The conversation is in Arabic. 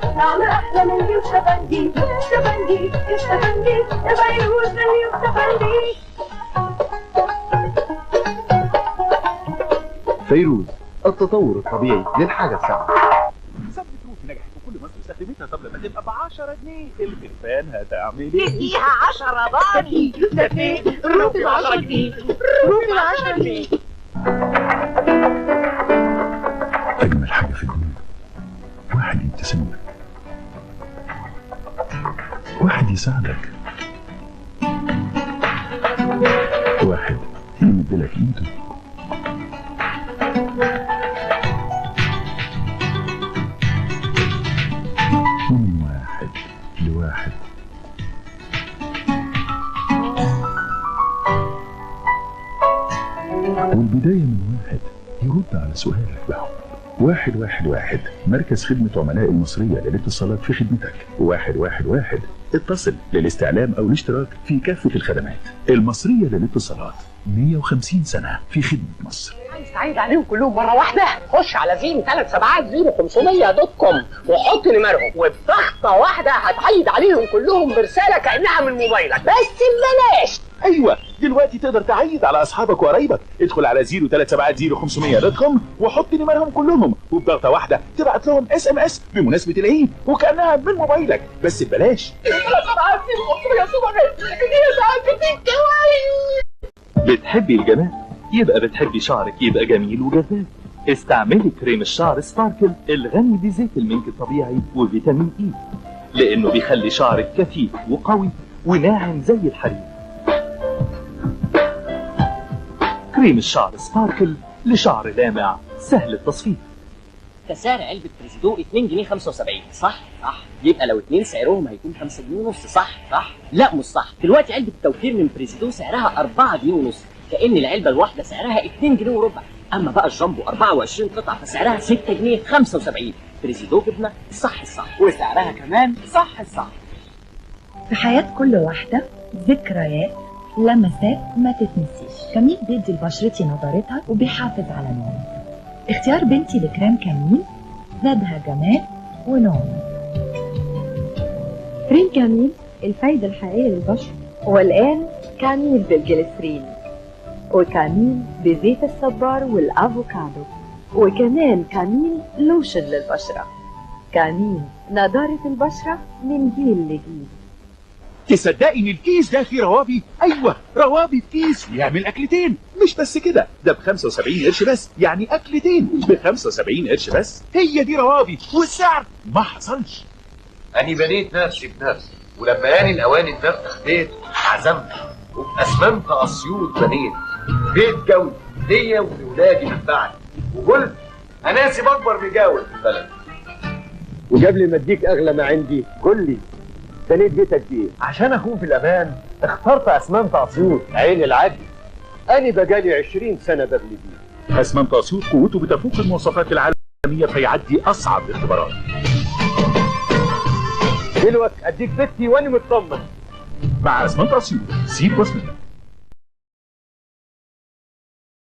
طعم احلى من يوسفندي. يوسفندي يوسفندي يا فيروز من يوسفندي. فيروز، التطور الطبيعي للحاجة الصعبة. صبت روح نجحت وكل مصر استخدمتها. طب لما تبقى ب 10 جنيه الخرفان هتعمل ايه؟ اديها 10 ضاني. ده فين؟ الروبي ب 10 جنيه. الروبي ب 10 جنيه. أجمل حاجة في الدنيا واحد يبتسم لك، واحد يساعدك، واحد يمد لك ايده. من واحد لواحد. والبداية من واحد يرد على سؤالك بحب. 111 مركز خدمة عملاء المصرية للاتصالات في خدمتك. 111 اتصل للاستعلام أو الاشتراك في كافة الخدمات. المصرية للاتصالات 150 سنة في خدمة مصر. عايز تعيد عليهم كلهم مرة واحدة؟ خش على 0370500.com وحط نمرهم، وبضغطة واحدة هتعيد عليهم كلهم برسالة كأنها من موبايلك، بس ببلاش. ايوه دلوقتي تقدر تعيد على اصحابك وقرايبك. ادخل على 0370500.com وحط نمرهم كلهم، وبضغطه واحده تبعت لهم SMS بمناسبه العيد وكانها من موبايلك بس ببلاش. 0370500 بتحبي الجمال؟ يبقى بتحبي شعرك يبقى جميل وجذاب. استعملي كريم الشعر سباركل الغني بزيت المنك الطبيعي وفيتامين اي، لانه بيخلي شعرك كثيف وقوي وناعم زي الحرير. كريم الشعر سباركل لشعر لامع سهل التصفيف. ده سعر علبة بريزيدو 2 جنيه 75. صح؟ صح. يبقى لو 2 سعرهم هيكون 5 جنيه ونص. صح؟ صح. لا مش صح. دلوقتي علبة التوفير من بريزيدو سعرها 4 جنيه ونص، كأن العلبة الواحدة سعرها 2 جنيه وربع. أما بقى الجامبو 24 قطعة فسعرها 6 جنيه 75. بريزيدو جبنة صح الصح، وسعرها كمان صح الصح. في حياة كل واحدة ذكريات، لمسات ما تتنسيش. كمين بيدي لبشرتي نضارتها وبيحافظ على نومي. اختيار بنتي لكريم كمين زادها جمال ونوم. كريم كمين الفايدة الحقيقية للبشرة. والآن كاميل بالجليسرين، وكاميل بزيت الصبار والافوكادو، وكمان كاميل لوشن للبشرة. كاميل نضارة البشرة من جيل لجيل. تصدقي ان الكيس ده فيه روابي؟ ايوه روابي في كيس يعمل اكلتين. مش بس كده، ده ب 75 قرش بس، يعني اكلتين ب 75 قرش بس. هي دي روابي والسعر ما حصلش. أني بنيت نفسي بنفسي، ولما آني الأوان اتنفخ بيت عزمت، وبأسمنت أسيوط بنيت بيت جوي ليا ولولادي من بعدي، وقلت أناسب أكبر مجاور في البلد. وقبل ما أديك أغلى ما عندي قول لي بنيت بيتك بإيه؟ عشان أكون في الأمان اخترت أسمنت أسيوط عين العدل. أنا بقالي 20 سنة ببني بيه. اسمنت أسيوط قوته بتفوق المواصفات العالمية فيعدي أصعب الاختبارات. دلوقتي أديك بيتي وأنا مطمن. مع اسمنت أسيوط سيب واسمنت.